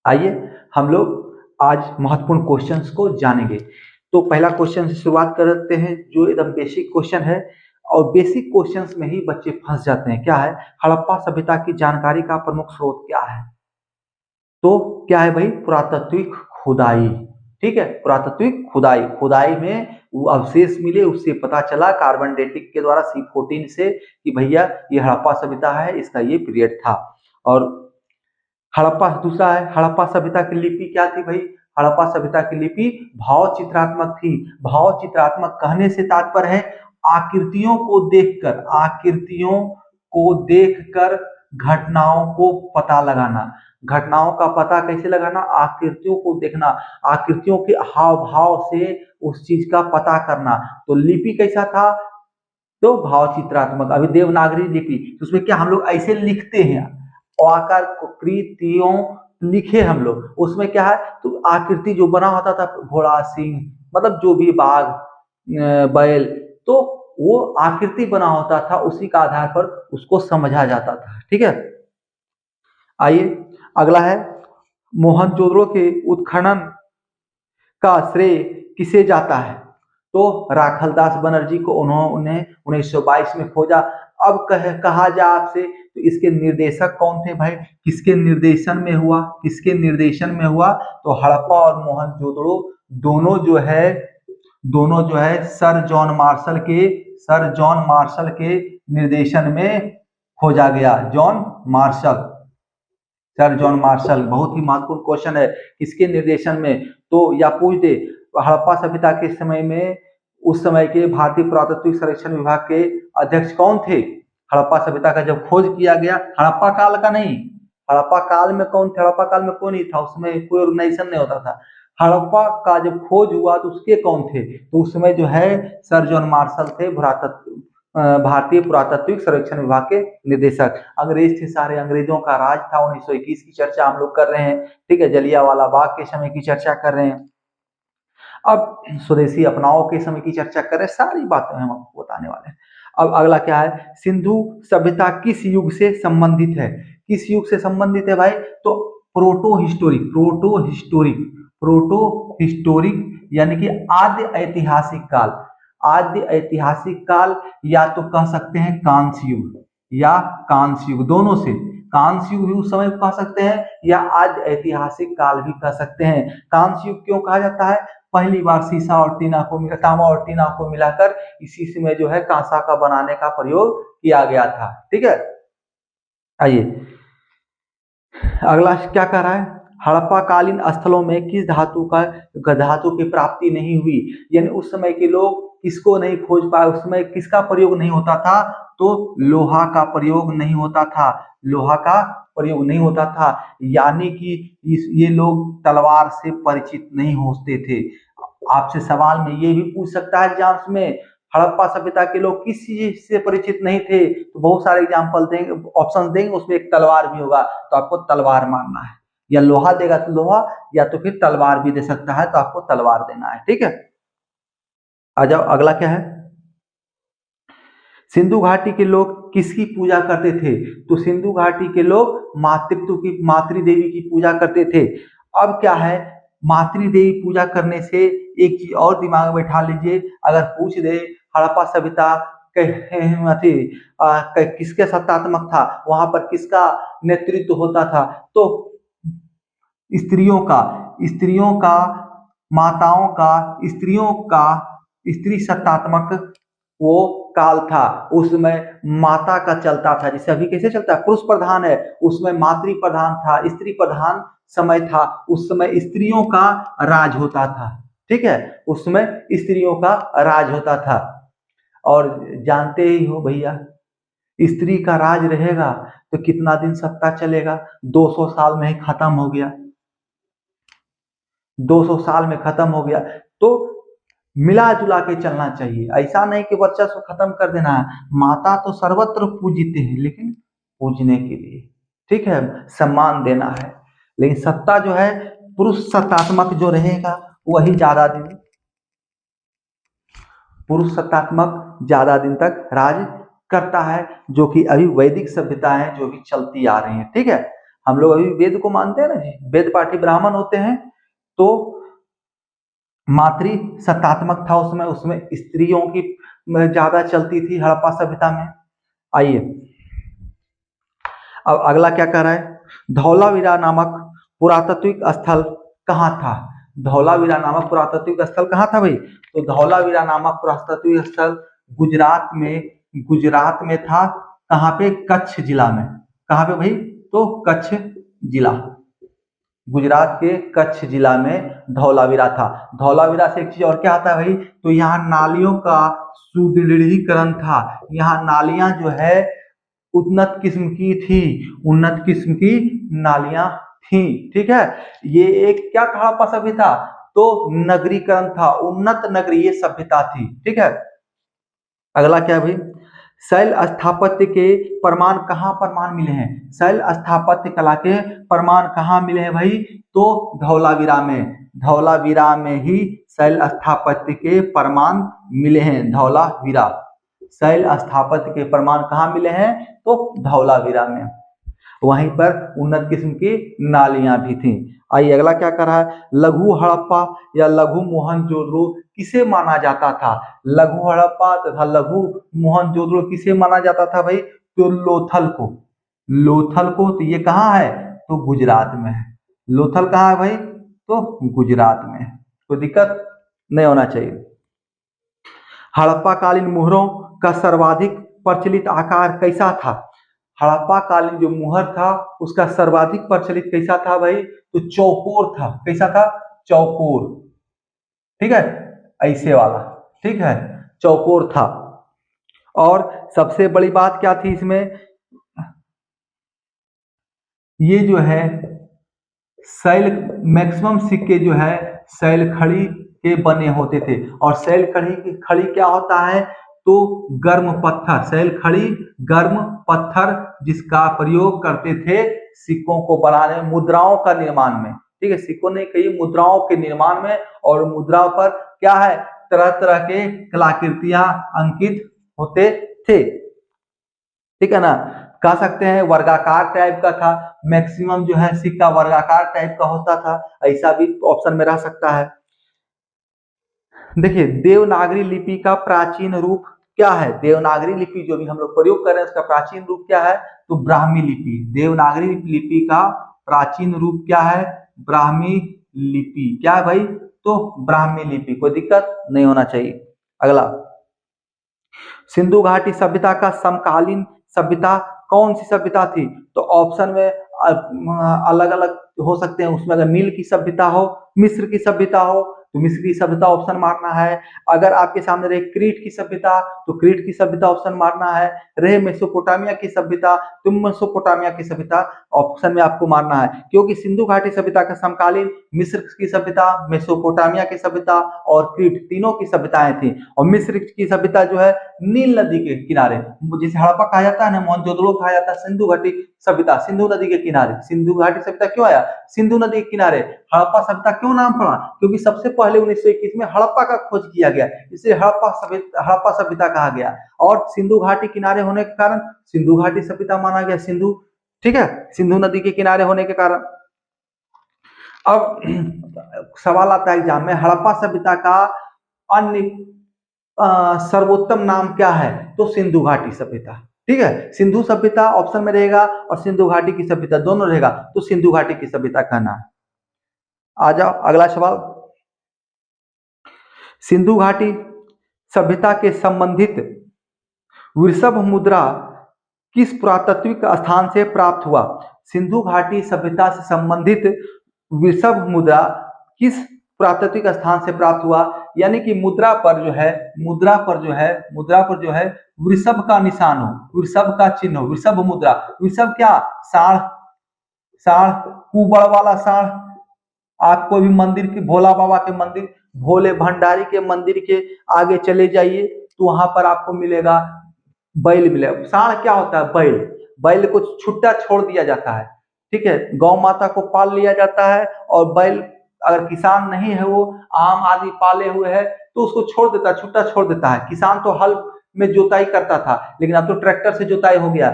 आइए हम लोग आज महत्वपूर्ण क्वेश्चंस को जानेंगे। तो पहला क्वेश्चन से शुरुआत करते हैं जो एकदम बेसिक क्वेश्चन है, और बेसिक क्वेश्चंस में ही बच्चे फंस जाते हैं। क्या है? हड़प्पा सभ्यता की जानकारी का प्रमुख स्रोत क्या है? तो क्या है भाई? पुरातात्विक खुदाई। ठीक है, पुरातात्विक खुदाई। खुदाई में वो अवशेष मिले, उससे पता चला कार्बन डेटिंग के द्वारा C14 से कि भैया ये हड़प्पा सभ्यता है, इसका ये पीरियड था। और हड़प्पा दूसरा है, हड़प्पा सभ्यता की लिपि क्या थी भाई? हड़प्पा सभ्यता की लिपि भाव चित्रात्मक थी। भाव चित्रात्मक कहने से तात्पर्य है आकृतियों को देखकर, आकृतियों को देखकर घटनाओं को पता लगाना। घटनाओं का पता कैसे लगाना? आकृतियों को देखना, आकृतियों के हाव भाव से उस चीज का पता करना। तो लिपि कैसा था? तो भाव चित्रात्मक। अभी देवनागरी लिपि, तो उसमें क्या हम लोग ऐसे लिखते हैं, आकार कृतियों लिखे हम लोग, उसमें क्या है? तो आकृति जो बना होता था, घोड़ा, सिंह, मतलब जो भी बाघ, बैल, तो वो आकृति बना होता था, उसी का आधार पर उसको समझा जाता था। ठीक है, आइए अगला है, मोहनजोदड़ो के उत्खनन का श्रेय किसे जाता है? तो राखलदास बनर्जी को उन्होंने 1922 में खोजा। अब कहा जा आपसे, तो इसके निर्देशक कौन थे भाई? किसके निर्देशन में हुआ? किसके निर्देशन में हुआ? तो हड़प्पा और मोहनजोदड़ो दोनों जो है, सर जॉन मार्शल के निर्देशन में खोजा गया। सर जॉन मार्शल, बहुत ही महत्वपूर्ण क्वेश्चन है, किसके निर्देशन में? तो या पूछ दे, हड़प्पा सभ्यता के समय में उस समय के भारतीय पुरातत्व सर्वेक्षण विभाग के अध्यक्ष कौन थे? हड़प्पा सभ्यता का जब खोज किया गया, हड़प्पा काल का नहीं, हड़प्पा काल में कौन थे? हड़प्पा काल में कोई नहीं था, उसमें कोई ऑर्गेनाइजेशन नहीं होता था। हड़प्पा का जब खोज हुआ तो उसके कौन थे? तो उसमें जो है सर जॉन मार्शल थे, भारतीय पुरातत्विक सर्वेक्षण विभाग के निदेशक। अंग्रेज थे सारे, अंग्रेजों का राज था। 1921 की चर्चा हम लोग कर रहे हैं। ठीक है, जलियांवाला बाग के समय की चर्चा कर रहे हैं, अब स्वदेशी अपनाओ के समय की चर्चा कर रहे हैं, सारी बातें हम आपको बताने वाले हैं। अब अगला क्या है? सिंधु सभ्यता किस युग से संबंधित है? किस युग से संबंधित है भाई? तो प्रोटो हिस्टोरिक यानी कि आद्य ऐतिहासिक काल। आद्य ऐतिहासिक काल, या तो कह सकते हैं कांस्य युग, या कांस्य युग, दोनों से। कांस्य युग भी उस समय कह सकते हैं, या आद्य ऐतिहासिक काल भी कह सकते हैं। कांस्य युग क्यों कहा जाता है? पहली बार शीशा और टीना को तांबा और टीना को मिलाकर इसी से में जो है कांसा का बनाने का प्रयोग किया गया था। ठीक है, आइए अगला क्या कह रहा है? हड़प्पा कालीन स्थलों में किस धातु की प्राप्ति नहीं हुई? यानी उस समय के लोग किसको नहीं खोज पाए, उस समय किसका प्रयोग नहीं होता था? तो लोहा का प्रयोग नहीं होता था, लोहा का प्रयोग नहीं होता था। यानी कि ये लोग तलवार से परिचित नहीं होते थे। आपसे सवाल में ये भी पूछ सकता है एग्जाम्स में, हड़प्पा सभ्यता के लोग किस चीज से परिचित नहीं थे? तो बहुत सारे एग्जाम्पल देंगे, ऑप्शन देंगे, उसमें एक तलवार भी होगा, तो आपको तलवार मानना है। या लोहा देगा तो लोहा, या तो फिर तलवार भी दे सकता है, तो आपको तलवार देना है। ठीक है, आ जाओ अगला क्या है? सिंधु घाटी के लोग किसकी पूजा करते थे? तो सिंधु घाटी के लोग मातृ देवी की पूजा करते थे। अब क्या है, मातृ देवी पूजा करने से एक चीज और दिमाग में बैठा लीजिए, अगर पूछ दे हड़प्पा सभ्यता किसके सत्तात्मक था, वहां पर किसका नेतृत्व होता था? तो स्त्रियों का, माताओं का, स्त्री सत्तात्मक वो काल था। उसमें माता का चलता था, जैसे अभी कैसे चलता है, पुरुष प्रधान है, उसमें मातृ प्रधान था, स्त्री प्रधान समय था। उस समय स्त्रियों का राज होता था। ठीक है, उसमें स्त्रियों का राज होता था। और जानते ही हो भैया, स्त्री का राज रहेगा तो कितना दिन सत्ता चलेगा? 200 साल में ही खत्म हो गया, 200 साल में खत्म हो गया। तो मिला जुला के चलना चाहिए, ऐसा नहीं कि वर्चस्व खत्म कर देना है। माता तो सर्वत्र पूजित है, लेकिन पूजने के लिए, ठीक है, सम्मान देना है। लेकिन सत्ता जो है पुरुष सत्तात्मक जो रहेगा वही ज्यादा दिन, पुरुष सत्तात्मक ज्यादा दिन तक राज करता है, जो कि अभी वैदिक सभ्यता है जो भी चलती आ रही है। ठीक है, हम लोग अभी वेद को मानते हैं ना जी, वेद पाठी ब्राह्मण होते हैं, तो मातृ सत्तात्मक था उसमें, उसमें स्त्रियों की ज्यादा चलती थी हड़प्पा सभ्यता में। आइए अब अगला क्या कह रहा है, धौलावीरा नामक पुरातात्विक स्थल कहाँ था? धौलावीरा नामक पुरातात्विक स्थल कहाँ था भाई? तो धौलावीरा नामक पुरातात्विक स्थल गुजरात में था। कहाँ पे? कच्छ जिला में। कहाँ पे भाई? तो कच्छ जिला, गुजरात के कच्छ जिला में धौलावीरा था। धौलावीरा से एक चीज और क्या आता है भाई, तो यहाँ नालियों का सुदृढ़ीकरण था। यहाँ नालियां जो है उन्नत किस्म की थी, उन्नत किस्म की नालियां थी। ठीक है, ये एक क्या हड़प्पा सभ्यता? तो नगरीकरण था, उन्नत नगरीय सभ्यता थी। ठीक है, अगला क्या भाई, शैल स्थापत्य के प्रमाण कहाँ प्रमाण मिले हैं? शैल स्थापत्य कला के प्रमाण कहाँ मिले हैं भाई? तो धौलावीरा में, धौलावीरा में ही शैल स्थापत्य के प्रमाण मिले हैं। धौलावीरा, शैल स्थापत्य के प्रमाण कहाँ मिले हैं? तो धौलावीरा में। वहीं पर उन्नत किस्म की नालियां भी थी। आइए अगला क्या कर रहा है, लघु हड़प्पा या लघु मोहनजोदड़ो किसे माना जाता था? लघु हड़प्पा तथा लघु मोहनजोदड़ो किसे माना जाता था भाई? तो लोथल को, लोथल को। तो ये कहाँ है? तो गुजरात में है। लोथल कहाँ है भाई? तो गुजरात में है। कोई दिक्कत नहीं होना चाहिए। हड़प्पा कालीन मुहरों का सर्वाधिक प्रचलित आकार कैसा था? हड़प्पा कालीन जो मुहर था उसका सर्वाधिक प्रचलित कैसा था भाई? तो चौकोर था। कैसा था? चौकोर। ठीक है, ऐसे वाला। ठीक है, चौकोर था। और सबसे बड़ी बात क्या थी इसमें, ये जो है शैल, मैक्सिमम सिक्के जो है शैल खड़ी के बने होते थे। और शैल खड़ी क्या होता है? तो गर्म पत्थर, शैल खड़ी गर्म पत्थर जिसका प्रयोग करते थे सिक्कों को बनाने, मुद्राओं का निर्माण में। ठीक है, सिक्कों ने कई मुद्राओं के निर्माण में, और मुद्राओं पर क्या है, तरह तरह के कलाकृतियां अंकित होते थे। ठीक है ना, कह सकते हैं वर्गाकार टाइप का था। मैक्सिमम जो है सिक्का वर्गाकार टाइप का होता था, ऐसा भी ऑप्शन में रह सकता है। देखिए, देवनागरी लिपि का प्राचीन रूप क्या है? देवनागरी लिपि जो भी हम लोग प्रयोग कर रहे हैं उसका प्राचीन रूप क्या है? तो ब्राह्मी लिपि। देवनागरी लिपि का प्राचीन रूप क्या है? ब्राह्मी लिपि। क्या है भाई? तो ब्राह्मी लिपि। कोई दिक्कत नहीं होना चाहिए। अगला, सिंधु घाटी सभ्यता का समकालीन सभ्यता कौन सी सभ्यता थी? तो ऑप्शन में अलग अलग हो सकते हैं। उसमें अगर नील की सभ्यता हो, मिस्र की सभ्यता हो, तो मिस्र की सभ्यता ऑप्शन मारना है। अगर आपके सामने रहे क्रीट की सभ्यता, तो क्रीट की सभ्यता ऑप्शन मारना है। रहे मेसोपोटामिया की सभ्यता, तो मेसोपोटामिया की सभ्यता ऑप्शन में आपको मारना है। क्योंकि सिंधु घाटी सभ्यता का समकालीन मिस्र की सभ्यता, मेसोपोटामिया की सभ्यता और क्रीट, तीनों की सभ्यताएं थी। और मिस्र की सभ्यता जो है नील नदी के किनारे, जिसे हड़प्पा कहा जाता है ना, मोहनजोदड़ो कहा जाता है, सिंधु घाटी सभ्यता सिंधु नदी के किनारे। सिंधु घाटी सभ्यता क्यों आया? सिंधु नदी के किनारे। हड़प्पा सभ्यता क्यों नाम पड़ा? क्योंकि सबसे पहले 1921 में हड़प्पा का खोज किया गया, इसे हड़प्पा सभ्यता कहा गया। और सिंधु घाटी किनारे होने के कारण सिंधु घाटी सभ्यता माना गया। सिंधु, ठीक है, सिंधु नदी के किनारे होने के कारण। अब सवाल आता है एग्जाम में, हड़प्पा सभ्यता का अन्य सर्वोत्तम नाम क्या है? तो सिंधु घाटी सभ्यता। ठीक है, सिंधु सभ्यता ऑप्शन में रहेगा और सिंधु घाटी की सभ्यता दोनों रहेगा, तो सिंधु घाटी की सभ्यता कहना है। आ जाओ अगला सवाल, सिंधु घाटी सभ्यता के संबंधित वृषभ मुद्रा किस पुरातात्विक स्थान से प्राप्त हुआ? सिंधु घाटी सभ्यता से संबंधित वृषभ मुद्रा किस पुरातात्विक स्थान से प्राप्त हुआ? यानी कि मुद्रा पर जो है वृषभ का निशान हो, वृषभ का चिन्ह हो, वृषभ मुद्रा। वृषभ क्या? साढ़, साढ़, कुबड़ वाला साढ़। आप कोई भी मंदिर के, भोला बाबा के मंदिर, भोले भंडारी के मंदिर के आगे चले जाइए तो वहां पर आपको मिलेगा बैल मिलेगा। साढ़ क्या होता है? बैल। बैल को छुट्टा छोड़ दिया जाता है। ठीक है, गौ माता को पाल लिया जाता है, और बैल अगर किसान नहीं है, वो आम आदमी पाले हुए है, तो उसको छोड़ देता है, छुट्टा छोड़ देता है। किसान तो हल में जोताई करता था, लेकिन अब तो ट्रैक्टर से जोताई हो गया।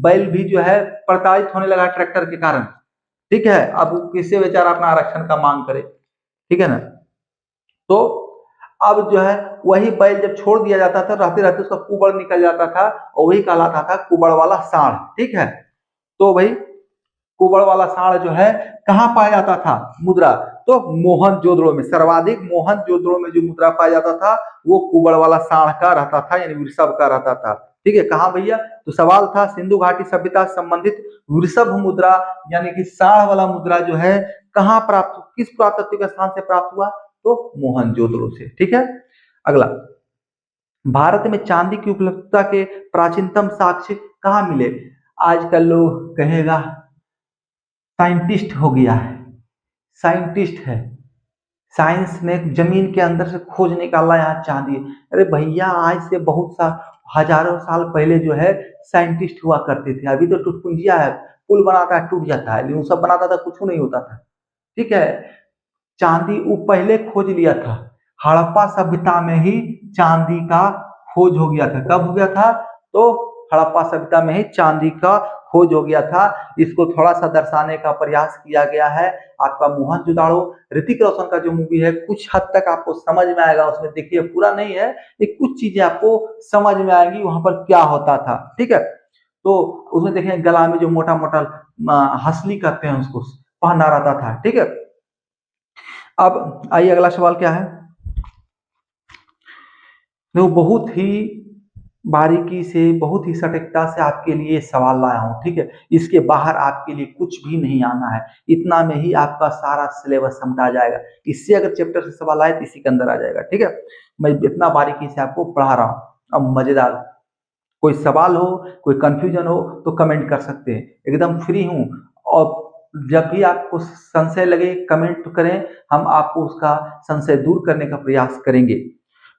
बैल भी जो है प्रताड़ित होने लगा ट्रैक्टर के कारण। ठीक है, अब किससे बेचारा अपना आरक्षण का मांग करे। ठीक है ना। तो अब जो है वही बैल जब छोड़ दिया जाता था, रहते रहते उसका कुबड़ निकल जाता था और वही कहलाता था कुबड़ वाला सांड। ठीक है, तो भाई कुबड़ वाला सांड जो है कहाँ पाया जाता था मुद्रा, तो मोहनजोदड़ो में। सर्वाधिक मोहनजोदड़ो में जो मुद्रा पाया जाता था वो कुबड़ वाला सांड का रहता था, यानी वृषभ का रहता था। ठीक है, कहाँ भैया, तो सवाल था सिंधु घाटी सभ्यता संबंधित वृषभ मुद्रा यानी कि सांड वाला मुद्रा जो है कहाँ प्राप्त, किस पुरातात्विक स्थान से प्राप्त हुआ, तो मोहनजोदड़ो से। ठीक है, अगला, भारत में चांदी की उपलब्धता के प्राचीनतम साक्ष्य कहाँ मिले। आजकल लोग कहेगा साइंटिस्ट हो गया है, साइंटिस्ट है, साइंस ने जमीन के अंदर से खोज निकाला यहाँ चांदी। अरे भैया, आज से बहुत सा हजारों साल पहले जो है साइंटिस्ट हुआ करते थे। अभी तो टुटपुंजिया है, पुल बनाता है टूट जाता है, लेकिन सब बनाता था कुछ नहीं होता था। ठीक है, चांदी वो पहले खोज लिया था, हड़प्पा सभ्यता में ही चांदी का खोज हो गया था। कब हो गया था, तो हड़प्पा सभ्यता में ही चांदी का खोज हो गया था। इसको थोड़ा सा दर्शाने का प्रयास किया गया है। आपका मोहनजोदाड़ो, ऋतिक रोशन का जो मूवी है, कुछ हद तक आपको समझ में आएगा उसमें। देखिए, पूरा नहीं है, एक कुछ चीजें आपको समझ में आएंगी वहां पर क्या होता था। ठीक है, तो उसमें देखें गला में जो मोटा मोटा हंसली करते हैं उसको पहना रहता था। ठीक है, अब आइए अगला सवाल क्या है। देखो, बहुत ही बारीकी से, बहुत ही सटीकता से आपके लिए सवाल लाया हूं। ठीक है, इसके बाहर आपके लिए कुछ भी नहीं आना है, इतना में ही आपका सारा सिलेबस समझा जाएगा। इससे अगर चैप्टर से सवाल आए तो इसी के अंदर आ जाएगा। ठीक है, मैं इतना बारीकी से आपको पढ़ा रहा हूं। अब मजेदार, कोई सवाल हो, कोई कंफ्यूजन हो तो कमेंट कर सकते हैं, एकदम फ्री हूं। और जब भी आपको संशय लगे कमेंट करें, हम आपको उसका संशय दूर करने का प्रयास करेंगे।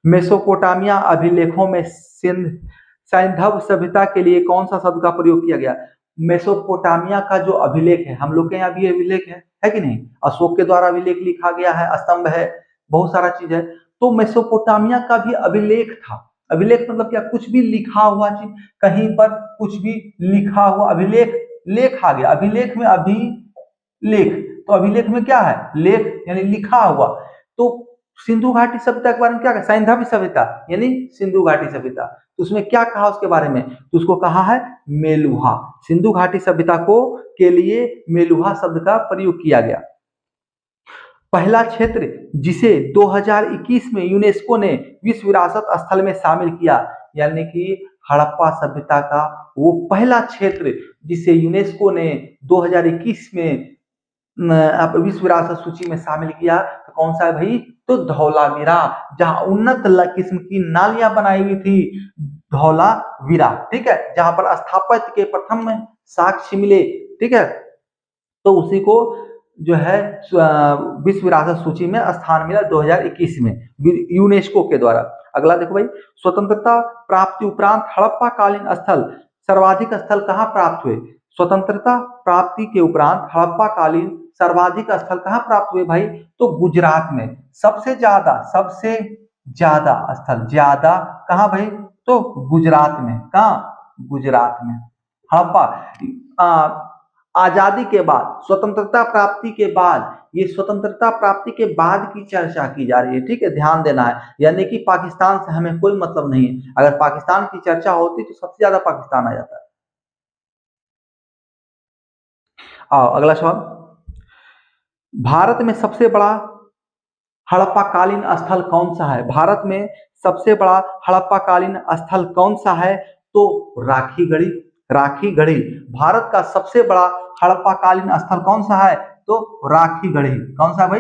मेसोपोटामिया अभिलेखों में सैंधव सभ्यता के लिए कौन सा शब्द का प्रयोग किया गया। मेसोपोटामिया का जो अभिलेख है, हम लोग के यहाँ भी अभिलेख है कि नहीं, अशोक के द्वारा अभिलेख लिखा गया है, स्तंभ है, बहुत सारा चीज है। तो मेसोपोटामिया का भी अभिलेख था। अभिलेख मतलब क्या, कुछ भी लिखा हुआ चीज, कहीं पर कुछ भी लिखा हुआ अभिलेख, लेख आ गया, अभिलेख में अभिलेख, तो अभिलेख में क्या है, लेख यानी लिखा हुआ। तो सिंधु घाटी सभ्यता के बारे में क्या कहा, सैंधवी सभ्यता यानी सिंधु घाटी सभ्यता, तो उसमें क्या कहा उसके बारे में, तो उसको कहा है मेलुहा। सिंधु घाटी सभ्यता को के लिए मेलुहा शब्द का प्रयोग किया गया। पहला क्षेत्र जिसे 2021 में यूनेस्को ने विश्व विरासत स्थल में शामिल किया, यानी कि हड़प्पा सभ्यता का वो पहला क्षेत्र जिसे यूनेस्को ने 2021 में विश्व विरासत सूची में शामिल किया, तो कौन सा है भाई, तो धौलावीरा, जहां उन्नत किस्म की नालियां बनाई हुई थी, धौलावीरा। ठीक है, जहां पर स्थापत्य के प्रथम साक्ष्य मिले। ठीक है, तो उसी को जो है विश्व विरासत सूची में स्थान मिला 2021 में यूनेस्को के द्वारा। अगला देखो भाई, स्वतंत्रता प्राप्ति उपरांत हड़प्पा कालीन स्थल सर्वाधिक स्थल कहाँ प्राप्त हुए। स्वतंत्रता प्राप्ति के उपरांत हड़प्पा कालीन सर्वाधिक स्थल कहाँ प्राप्त हुए भाई, तो गुजरात में। सबसे ज्यादा स्थल ज्यादा कहाँ भाई, तो गुजरात में। कहाँ, गुजरात में। हड़प्पा आजादी के बाद, स्वतंत्रता प्राप्ति के बाद, ये स्वतंत्रता प्राप्ति के बाद की चर्चा की जा रही है। ठीक है, ध्यान देना है, यानी कि पाकिस्तान से हमें कोई मतलब नहीं है। अगर पाकिस्तान की चर्चा होती तो सबसे ज्यादा पाकिस्तान आ जाता है। आओ अगला सवाल, भारत में सबसे बड़ा हड़प्पा कालीन स्थल कौन सा है। भारत में सबसे बड़ा हड़प्पा कालीन स्थल कौन सा है, तो राखीगढ़ी। राखीगढ़ी भारत का सबसे बड़ा हड़प्पा कालीन स्थल कौन सा है, तो राखीगढ़ी। कौन सा भाई,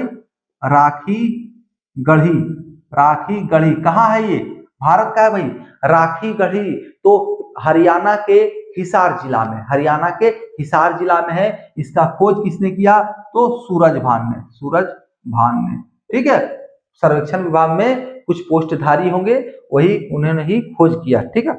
राखीगढ़ी। राखीगढ़ी कहाँ है, ये भारत का है भाई, राखीगढ़ी। तो हरियाणा के हिसार जिला में, हरियाणा के हिसार जिला में है। इसका खोज किसने किया, तो सूरजभान ने, सूरजभान ने। ठीक है, सर्वेक्षण विभाग में कुछ पोस्टधारी होंगे, वही उन्होंने ही खोज किया। ठीक है,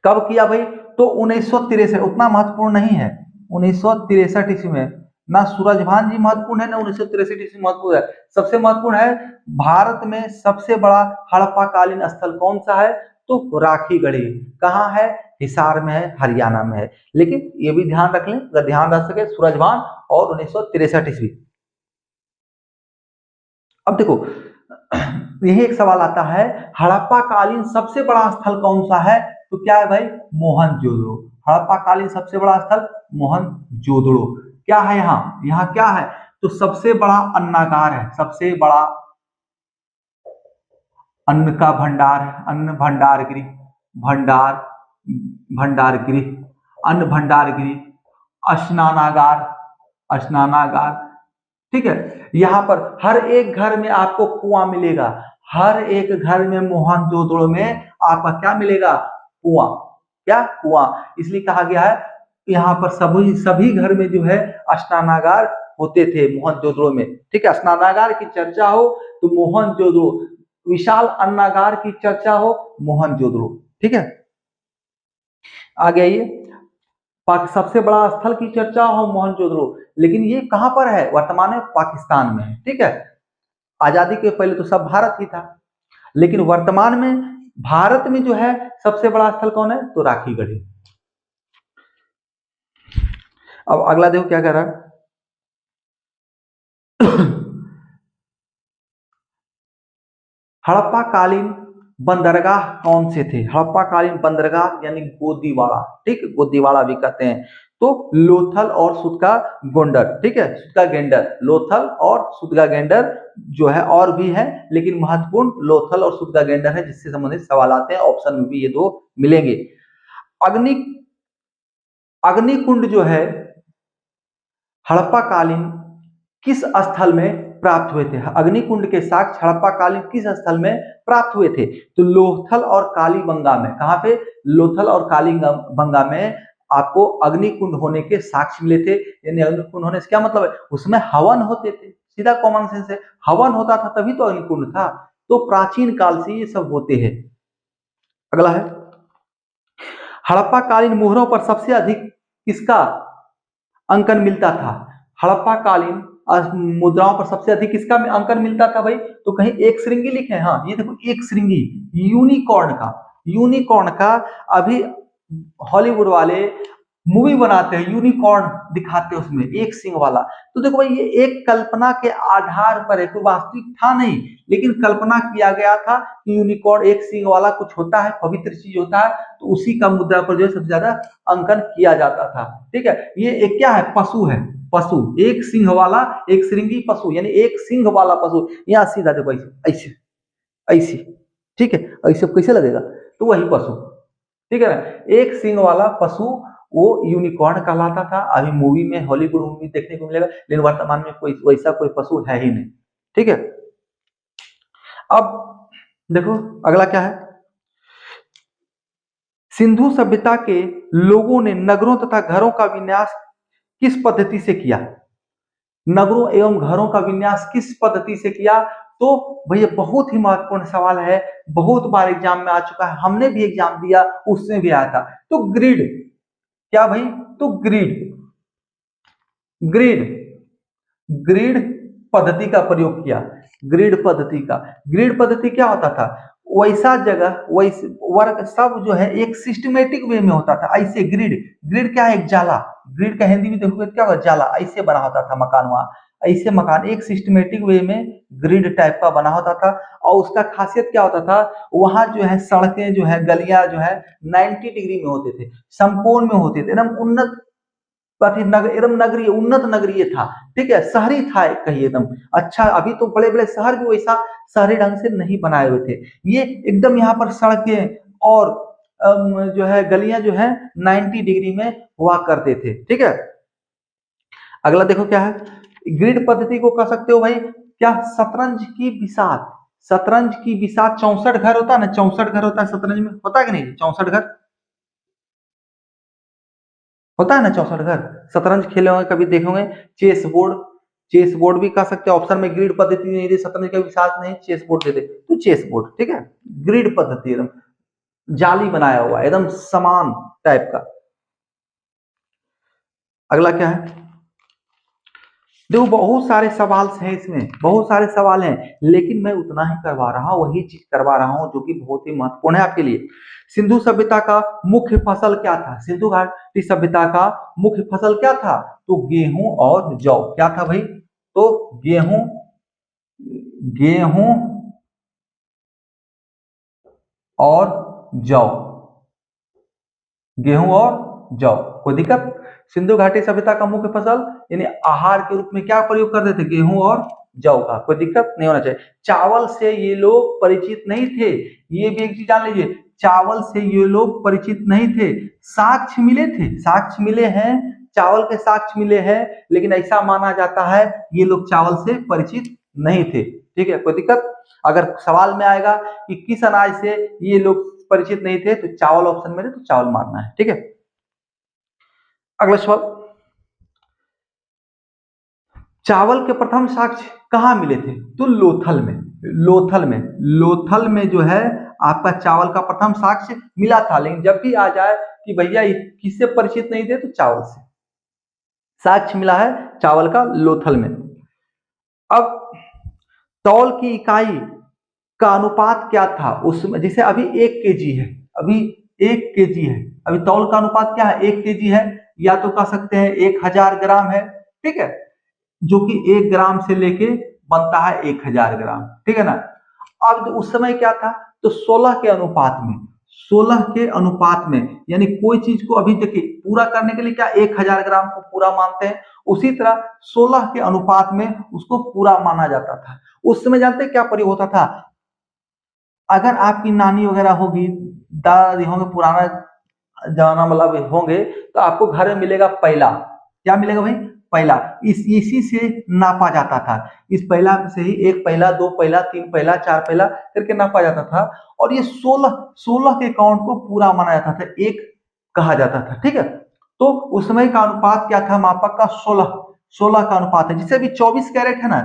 कब किया भाई, तो 1963, उतना महत्वपूर्ण नहीं है। 1963 ईस्वी में, ना सूरजभान जी महत्वपूर्ण है, ना 1963 ईस्वी महत्वपूर्ण है। सबसे महत्वपूर्ण है, भारत में सबसे बड़ा हड़प्पा कालीन स्थल कौन सा है, तो राखी गढ़ी कहाँ है? हिसार में है, हरियाणा में है। लेकिन ये भी ध्यान रख लें, अगर ध्यान रख सके, सूरजभान और 1963 ईस्वी। अब देखो यही एक सवाल आता है, हड़प्पा कालीन सबसे बड़ा स्थल कौन सा है? तो क्या है भाई? मोहनजोदड़ो। हड़प्पा कालीन सबसे बड़ा स्थल मोहनजोदड़ो। क्या है यहाँ? यहाँ क्या है? तो सबसे बड़ा अन्नागार है, सबसे बड़ा अन्न का भंडार है, अन्न भंडार गृह, भंडार भंडार गृह, अन्न भंडार गृह, स्नानागार, स्नानागार। ठीक है, यहाँ पर हर एक घर में आपको कुआं मिलेगा, हर एक घर में मोहनजोदड़ो में आपका क्या मिलेगा? कुआं। क्या? कुआं। इसलिए कहा गया है यहाँ पर सभी सभी घर में जो है स्नानागार होते थे मोहनजोदड़ो में। ठीक है, स्नानागार की चर्चा हो तो मोहनजोदड़ो, विशाल अन्नागार की चर्चा हो मोहनजोदड़ो। ठीक है, आगे आइए। सबसे बड़ा स्थल की चर्चा हो मोहनजोदड़ो, लेकिन ये कहां पर है? वर्तमान में पाकिस्तान में है। ठीक है, आजादी के पहले तो सब भारत ही था, लेकिन वर्तमान में भारत में जो है सबसे बड़ा स्थल कौन है? तो राखी गढ़ी। अब अगला देखो क्या कह रहा है। हड़प्पा कालीन बंदरगाह कौन से थे? हड़प्पा कालीन बंदरगाह यानी गोदीवाड़ा। ठीक, गोदीवाड़ा भी कहते हैं। तो लोथल और सुतका गोंडर। ठीक है, सुतका गेंडर, लोथल और सुतका गेंडर जो है और भी है, लेकिन महत्वपूर्ण लोथल और सुतका गेंडर है, जिससे संबंधित सवाल आते हैं। ऑप्शन में भी ये दो मिलेंगे। अग्नि अग्निकुंड जो है हड़प्पा कालीन किस स्थल में प्राप्त हुए थे? अग्निकुंड के साक्ष्य हड़प्पा कालीन किस स्थल में प्राप्त हुए थे? तो लोथल और कालीबंगा में। कहां पे? लोथल और कालीबंगा में आपको अग्निकुंड होने के साक्ष्य मिले थे। यानी अग्निकुंड होने से क्या मतलब है? उसमें हवन होते थे। सीधा कॉमन सेंस है, हवन होता था तभी तो अग्निकुंड था। तो प्राचीन काल से ये सब होते हैं। अगला है, हड़प्पा कालीन मोहरों पर सबसे अधिक किसका अंकन मिलता था? हड़प्पा कालीन मुद्राओं पर सबसे अधिक किसका अंकन मिलता था भाई? तो कहीं एक श्रृंगी लिखे हैं। हाँ, ये देखो एक श्रृंगी, यूनिकॉर्न का, यूनिकॉर्न का। अभी हॉलीवुड वाले मूवी बनाते हैं, यूनिकॉर्न दिखाते हैं उसमें एक सिंह वाला। तो देखो भाई, ये एक कल्पना के आधार पर है, कोई वास्तविक था नहीं, लेकिन कल्पना किया गया था कि यूनिकॉर्न एक सिंह वाला कुछ होता है, पवित्र चीज होता है, तो उसी का मुद्रा पर जो है सबसे ज्यादा अंकन किया जाता था। ठीक है, ये एक क्या है? पशु है, पशु, एक सिंह वाला, एक श्रृंगी पशु, यानी एक सिंह वाला पशु। यहाँ सीधा देखो, ऐसे ऐसे ऐसे। ठीक है, ऐसे कैसे लगेगा? तो वही पशु। ठीक है ना, एक सिंह वाला पशु, वो यूनिकॉर्न कहलाता था। अभी मूवी में, हॉलीवुड मूवी देखने को मिलेगा, लेकिन वर्तमान में कोई वैसा कोई पशु है ही नहीं। ठीक है, अब देखो अगला क्या है। सिंधु सभ्यता के लोगों ने नगरों तथा घरों का विन्यास किस पद्धति से किया? नगरों एवं घरों का विन्यास किस पद्धति से किया? तो भैया बहुत ही महत्वपूर्ण सवाल है, बहुत बार एग्जाम में आ चुका है, हमने भी एग्जाम दिया, उसमें भी आया था। तो ग्रिड, क्या भाई? तो ग्रिड, ग्रिड ग्रिड पद्धति का प्रयोग किया। ग्रिड पद्धति का, ग्रिड पद्धति क्या होता था? वैसा जगह, वैसे वर्ग सब जो है एक सिस्टमेटिक वे में होता था। ऐसे ग्रिड, ग्रिड क्या है? एक जाला। ग्रिड का हिंदी में देखोगे क्या होगा? जाला। ऐसे बना होता था मकान, वहां ऐसे मकान एक सिस्टमेटिक वे में ग्रिड टाइप का बना होता था। और उसका खासियत क्या होता था? वहां जो है सड़कें जो है, गलियां जो है 90 डिग्री में होते थे, समकोण में होते थे, एकदम उन्नत, एकदम नगरीय, उन्नत नगरीय था। ठीक है, शहरी था कहीं एकदम अच्छा। अभी तो बड़े बड़े शहर भी वैसा शहरी ढंग से नहीं बनाए हुए थे, ये एकदम यहाँ पर सड़कें और जो है गलियां जो है 90 डिग्री में हुआ करते थे। ठीक है, अगला देखो क्या है। ग्रिड पद्धति को कह सकते हो भाई क्या? शतरंज की बिसात, शतरंज की बिसात 64 घर होता है ना, 64 घर होता है शतरंज में, होता है कि नहीं? 64 घर होता है ना, 64 घर। शतरंज खेले होंगे कभी, देखोगे। चेस बोर्ड, चेस बोर्ड भी कह सकते हैं। ऑप्शन में ग्रिड पद्धति नहीं दे, शतरंज का भी साथ नहीं, चेस बोर्ड दे दे तो चेस बोर्ड। ठीक है, ग्रिड पद्धति एकदम जाली बनाया हुआ, एकदम समान टाइप का। अगला क्या है? देखो बहुत सारे सवाल हैं इसमें, बहुत सारे सवाल हैं, लेकिन मैं उतना ही करवा रहा हूँ, वही चीज करवा रहा हूँ जो कि बहुत ही महत्वपूर्ण है आपके लिए। सिंधु सभ्यता का मुख्य फसल क्या था? सिंधु घाटी सभ्यता का मुख्य फसल क्या था? तो गेहूं और जौ। क्या था भाई? तो गेहूं, गेहूं और जौ, गेहूं और जौ। कोई दिक्कत? सिंधु घाटी सभ्यता का मुख्य फसल यानी आहार के रूप में क्या प्रयोग करते थे? गेहूं और जौ का। कोई दिक्कत नहीं होना चाहिए। चावल से ये लोग परिचित नहीं थे, ये भी एक चीज जान लीजिए, चावल से ये लोग परिचित नहीं थे। साक्ष्य मिले थे, साक्ष्य मिले हैं, चावल के साक्ष्य मिले हैं, लेकिन ऐसा माना जाता है ये लोग चावल से परिचित नहीं थे। ठीक है, कोई दिक्कत? अगर सवाल में आएगा कि किस अनाज से ये लोग परिचित नहीं थे, तो चावल ऑप्शन में, तो चावल मारना है। ठीक है, अगला सवाल, चावल के प्रथम साक्ष्य कहाँ मिले थे? तो लोथल में, लोथल में, लोथल में जो है आपका चावल का प्रथम साक्ष्य मिला था। लेकिन जब भी आ जाए कि भैया किससे परिचित नहीं थे, तो चावल से साक्ष्य मिला है चावल का लोथल में। अब तौल की इकाई का अनुपात क्या था उसमें? जैसे अभी 1 kg है, अभी 1 kg है, अभी तौल का अनुपात क्या है? 1 kg है, या तो कह सकते हैं 1000 ग्राम है। ठीक है, जो कि 1 ग्राम से लेके बनता है 1000 ग्राम। ठीक है ना? अब उस समय क्या था? तो 16 के अनुपात में, 16 के अनुपात में, यानी कोई चीज को अभी देखिए पूरा करने के लिए क्या 1000 ग्राम को पूरा मानते हैं, उसी तरह 16 के अनुपात में उसको पूरा माना जाता था। उस समय जानते हैं क्या प्रयोग होता था? अगर आपकी नानी वगैरह होगी, दादी होंगे, पुराना जमाना मतलब होंगे, तो आपको घर में मिलेगा पैला। क्या मिलेगा भाई? पैला। इसी से नापा जाता था। इस पैला से ही 1 पैला, 2 पैला, 3 पैला, 4 पैला करके नापा जाता था। और ये 16 के काउंट को पूरा माना जाता था, एक कहा जाता था। ठीक है, तो उस समय का अनुपात क्या था मापक का? 16 का अनुपात है। जैसे अभी 24 कैरेट है ना,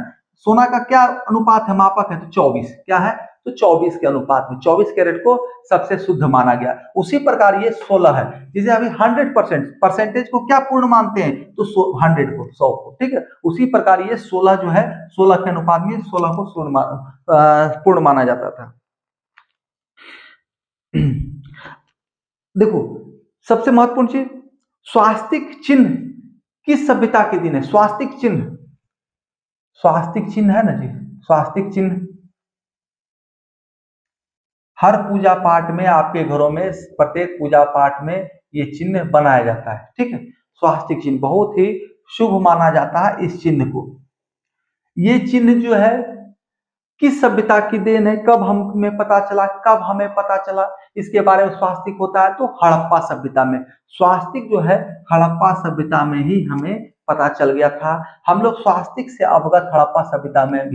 सोना का क्या अनुपात है मापक है? तो 24। क्या है? तो 24 के अनुपात में 24 कैरेट को सबसे शुद्ध माना गया। उसी प्रकार ये 16 है, जिसे अभी 100% परसेंटेज को क्या पूर्ण मानते हैं? तो 100 को, 100 को। ठीक है, उसी प्रकार ये 16 जो है, 16 के अनुपात में 16 को पूर्ण माना जाता था। देखो सबसे महत्वपूर्ण चीज, स्वास्तिक चिन्ह किस सभ्यता के दिन है? स्वास्तिक चिन्ह, स्वास्तिक चिन्ह है ना जी, स्वास्तिक चिन्ह हर पूजा पाठ में, आपके घरों में प्रत्येक पूजा पाठ में ये चिन्ह बनाया जाता है। ठीक है, स्वास्तिक चिन्ह बहुत ही शुभ माना जाता है इस चिन्ह को। ये चिन्ह जो है किस सभ्यता की देन है? कब हमें पता चला, कब हमें पता चला इसके बारे में स्वास्तिक होता है? तो हड़प्पा सभ्यता में। स्वास्तिक जो है हड़प्पा सभ्यता में ही हमें पता चल गया था। हम लोग स्वास्तिक से अवगत हड़प्पा सभ्यता में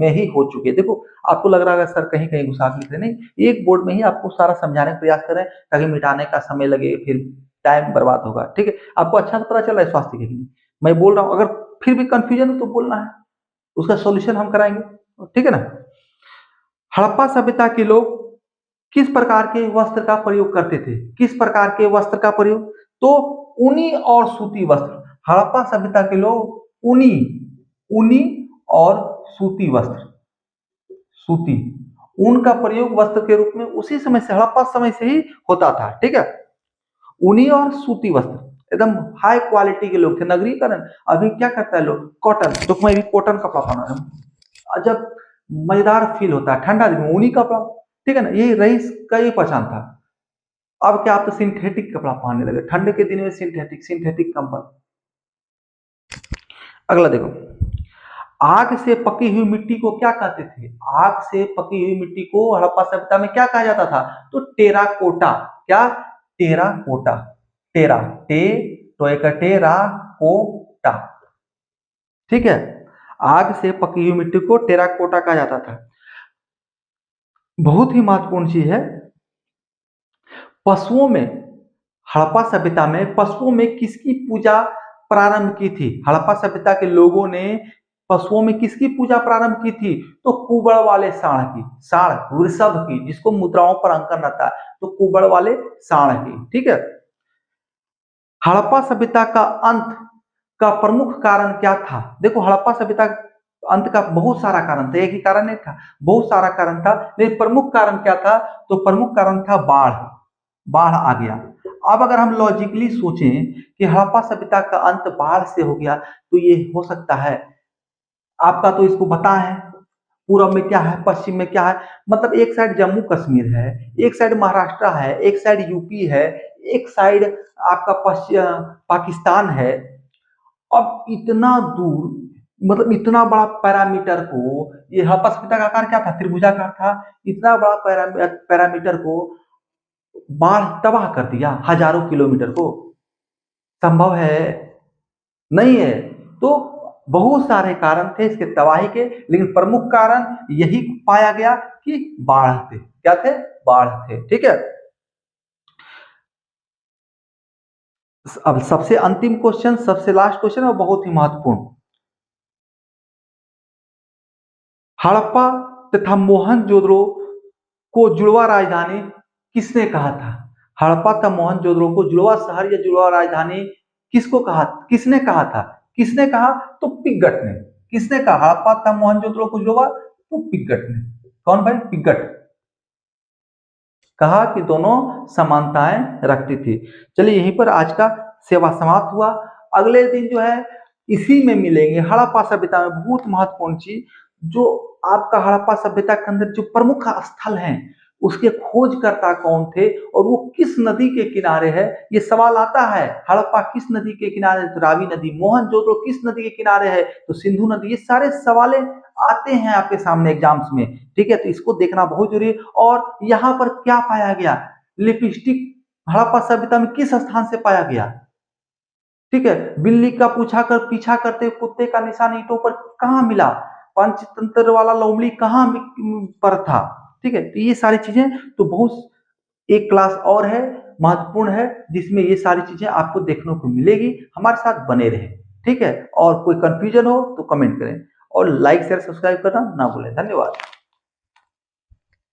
ही हो चुके। देखो आपको लग रहा है सर कहीं कहीं घुसा लिख रहे, नहीं, एक बोर्ड में ही आपको सारा समझाने का प्रयास करें, ताकि मिटाने का समय लगे, फिर टाइम बर्बाद होगा। ठीक है, आपको अच्छा से पता चल रहा है स्वास्तिक है कि नहीं? मैं बोल रहा हूँ, अगर फिर भी कंफ्यूजन हो तो बोलना है, उसका सोल्यूशन हम कराएंगे। ठीक है ना? हड़प्पा सभ्यता के लोग किस प्रकार के वस्त्र का प्रयोग करते थे? किस प्रकार के वस्त्र का प्रयोग? तो ऊनी और सूती वस्त्र। हड़प्पा सभ्यता के लोग ऊनी, ऊनी और सूती वस्त्र, सूती, ऊन का प्रयोग वस्त्र के रूप में उसी समय से, हड़प्पा समय से ही होता था। ठीक है, ऊनी और सूती वस्त्र, एकदम हाई क्वालिटी के लोग थे। नगरीकरण अभी क्या करता है लोग? कॉटन, तो मैं भी कॉटन कपड़ा पहना, जब मजेदार फील होता है ठंडा दिन में ऊनी कपड़ा। ठीक है ना, यही रईस का ही पहचान था। अब क्या, आप तो सिंथेटिक कपड़ा पहनने लगे ठंड के दिन में, सिंथेटिक, सिंथेटिक कंबल। अगला देखो, आग से पकी हुई मिट्टी को क्या कहते थे? आग से पकी हुई मिट्टी को हड़प्पा सभ्यता में क्या कहा जाता था? तो टेराकोटा। क्या? टेराकोटा। टेरा, टे टोए का टेरा कोटा। ठीक है, आग से पकी हुई मिट्टी को टेराकोटा कहा जाता था। बहुत ही महत्वपूर्ण चीज है, पशुओं में, हड़प्पा सभ्यता में पशुओं में किसकी पूजा प्रारंभ की थी? हड़प्पा सभ्यता के लोगों ने पशुओं में किसकी पूजा प्रारंभ की थी? तो कुबड़ वाले सांड की, सांड वृषभ की, जिसको मुद्राओं पर अंकन रहता है, तो कुबड़ वाले सांड की। ठीक है, हड़प्पा सभ्यता का अंत का प्रमुख कारण क्या था? देखो हड़प्पा सभ्यता अंत का बहुत सारा कारण था, एक ही कारण नहीं था, बहुत सारा कारण था, लेकिन प्रमुख कारण क्या था? तो प्रमुख कारण था बाढ़। बाढ़ आ गया। अब अगर हम लॉजिकली सोचें कि हड़प्पा सभ्यता का अंत बाढ़ से हो गया, तो ये हो सकता है? आपका तो इसको पता है, पूरब में क्या है, पश्चिम में क्या है, मतलब एक साइड जम्मू कश्मीर है, एक साइड महाराष्ट्र है, एक साइड यूपी है, एक साइड आपका पश्चिम पाकिस्तान है। अब इतना दूर, मतलब इतना बड़ा पैरामीटर को, ये हड़प्पा सभ्यता का आकार क्या था? त्रिभुजाकार था। इतना बड़ा पैरामीटर को बाढ़ तबाह कर दिया, हजारों किलोमीटर को। संभव है? नहीं है। तो बहुत सारे कारण थे इसके तबाही के, लेकिन प्रमुख कारण यही पाया गया कि बाढ़ थे। क्या थे? बाढ़ थे। ठीक है। अब सबसे अंतिम क्वेश्चन, सबसे लास्ट क्वेश्चन और बहुत ही महत्वपूर्ण, हड़प्पा तथा मोहनजोदड़ो को जुड़वा राजधानी किसने कहा था? हड़प्पा तथा मोहनजोदड़ो को जुड़वा शहर या जुड़वा राजधानी किसको कहा, किसने कहा था? किसने कहा? तो पिग्गट ने। किसने कहा हड़प्पा तथा मोहनजोदड़ो को जुड़वा? तो पिग्गट ने। कौन भाई? पिग्गट। कहा कि दोनों समानताएं रखती थी। चलिए यहीं पर आज का सेवा समाप्त हुआ। अगले दिन जो है इसी में मिलेंगे हड़प्पा सभ्यता में बहुत महत्वपूर्ण चीज, जो आपका हड़प्पा सभ्यता के अंदर जो प्रमुख स्थल हैं उसके खोजकर्ता कौन थे और वो किस नदी के किनारे है। ये सवाल आता है, हड़प्पा किस नदी के किनारे है? तो रावी नदी। मोहनजोदड़ो किस नदी के किनारे है? तो सिंधु नदी। ये सारे सवाल आते हैं आपके सामने एग्जाम्स में। ठीक है, तो इसको देखना बहुत जरूरी है। और यहाँ पर क्या पाया गया? लिपस्टिक हड़प्पा सभ्यता में किस स्थान से पाया गया? ठीक है, बिल्ली का पीछा करते कुत्ते का निशान ईंटों पर कहाँ मिला? पंचतंत्र वाला लोमड़ी कहाँ पर था? ठीक है, तो ये सारी चीजें तो बहुत, एक क्लास और है, महत्वपूर्ण है, जिसमें ये सारी चीजें आपको देखने को मिलेगी। हमारे साथ बने रहे। ठीक है, और कोई कंफ्यूजन हो तो कमेंट करें और लाइक शेयर सब्सक्राइब करना ना भूलें। धन्यवाद।